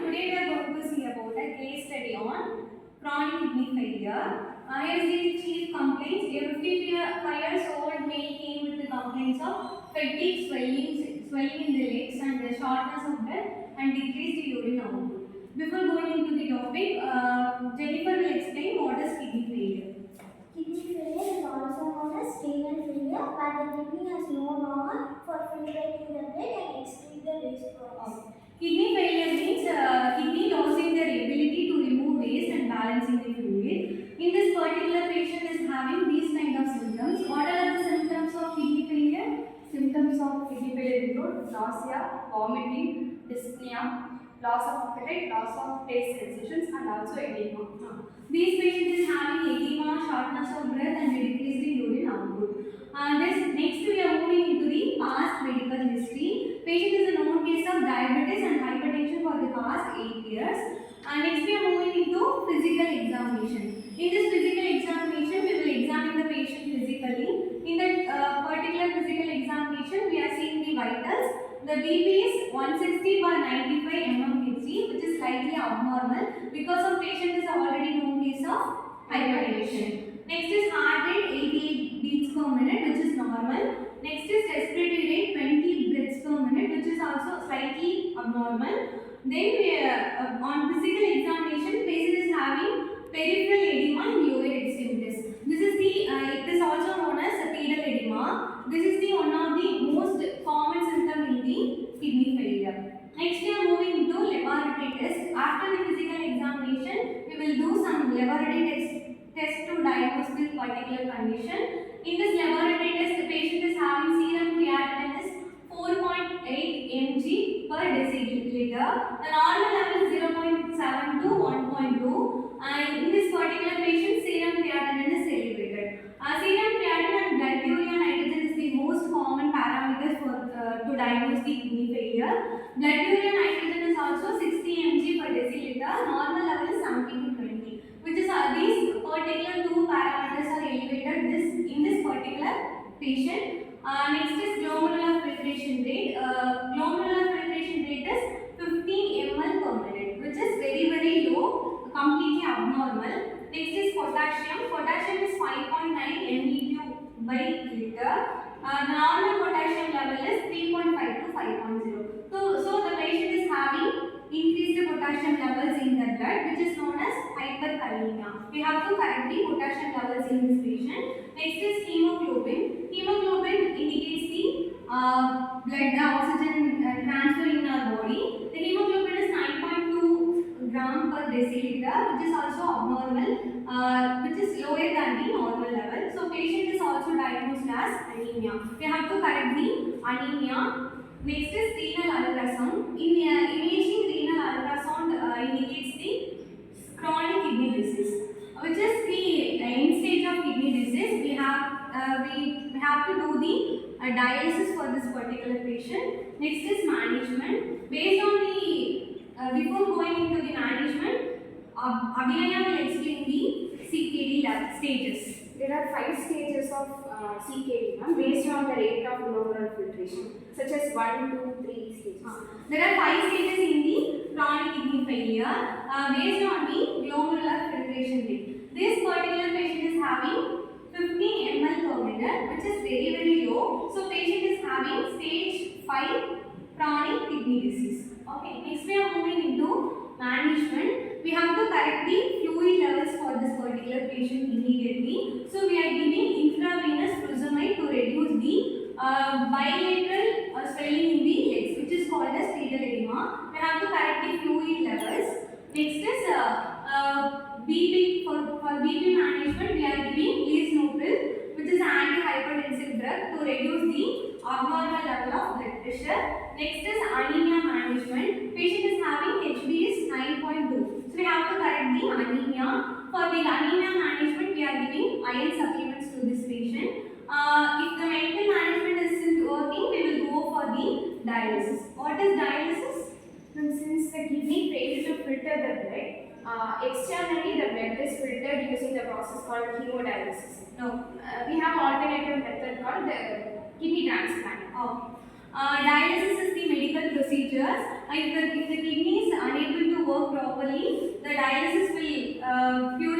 Today we are going to see about a case study on chronic kidney failure. Here is the chief complaints. A 55 years old male came with the complaints of fatigue, swelling in the legs, and the shortness of breath, and decreased urine output. Before going into the topic, Jennifer will explain what is kidney failure. Kidney failure is also known as renal failure, where the kidney has no longer for filtrating the blood and excrete the waste products. Kidney failure means kidney losing their ability to remove waste and balancing the fluid. In this particular patient is having these kind of symptoms. What are the symptoms of kidney failure? Symptoms of kidney failure include nausea, vomiting, dyspnea, loss of appetite, loss of taste sensations, and also edema. These patients is having edema, shortness of breath, and decreased urine output. Next we are moving into the past medical history. Patient is a known case of diabetes and hypertension for the past 8 years. Next we are moving into physical examination. In this physical examination, we will examine the patient physically. In that particular physical examination, we are seeing the vitals. The BP is 160 by 95 mmHg, which is slightly abnormal because of patient is already known case of hypertension. Next is heart rate 88 beats per minute, which is normal. Next is respiratory rate 20 breaths per minute, which is also slightly abnormal. Then on physical examination, patient is having peripheral edema in lower extremities. This is it is also known as pedal edema. This is one of the most common symptom in the kidney failure. Next we are moving into laboratory test. After the physical examination, we will do some laboratory test to diagnose this particular condition. In this laboratory test, the patient is having serum creatinine is 4.8 mg per deciliter. The normal level is 0.7 to 1.2. And in this particular patient, serum creatinine is elevated. Serum creatinine and blood urea nitrogen is the most common parameters for to diagnose the kidney failure. Blood urea nitrogen is also 60 mg per deciliter. Normal level is 70 to 20. Which is these particular two parameters are elevated in this particular patient. Next is glomerular filtration rate. Glomerular filtration rate is 15 ml per minute, which is very low, completely abnormal. Next is potassium. Potassium is 5.9 mg by liter. The normal potassium level is 3.5 to 5.0. So the patient is having increased potassium levels in the blood, which is known as hyperkalemia. We have to correct the potassium levels in this patient. Next is hemoglobin. Hemoglobin indicates the blood oxygen transfer in our body. The hemoglobin is 9.2 gram per deciliter, which is also abnormal, which is lower than the normal level. So patient is also diagnosed as anemia. We have to correct the anemia. Next is renal ultrasound. In imaging, renal ultrasound indicates the chronic kidney disease, which is the end stage of kidney disease. We have to do the dialysis for this particular patient. Next is management. Based on the before going into the management, Abhinaya will explain the CKD stages. There are 5 stages of CKD based on the rate of glomerular filtration, such as 1, 2, 3 stages. There are 5 stages in the chronic kidney failure based on the glomerular filtration rate. This particular patient is having 15 ml per minute, which is very low. So patient is having stage 5 chronic kidney disease. Okay, next we are moving into management. We have to correct the fluid levels for this particular patient immediately. So we are giving intravenous furosemide to reduce the bilateral swelling in the legs, which is called as pedal edema. We have to correct the fluid levels. Next is BP. For BP management, we are giving lisinopril, which is an antihypertensive drug to reduce the abnormal level of blood pressure. Next is anemia management. Patient is having HB is 9.2. So we have to correct the anemia. For the anemia management, we are giving iron supplements to this patient. If the medical management isn't working, we will go for the dialysis. What is dialysis? Since the kidney fails to filter the blood, externally the blood is filtered using the process called hemodialysis. No. We have alternative method called the kidney transplant. Dialysis is the medical procedures. If the kidney is unable to dialysis will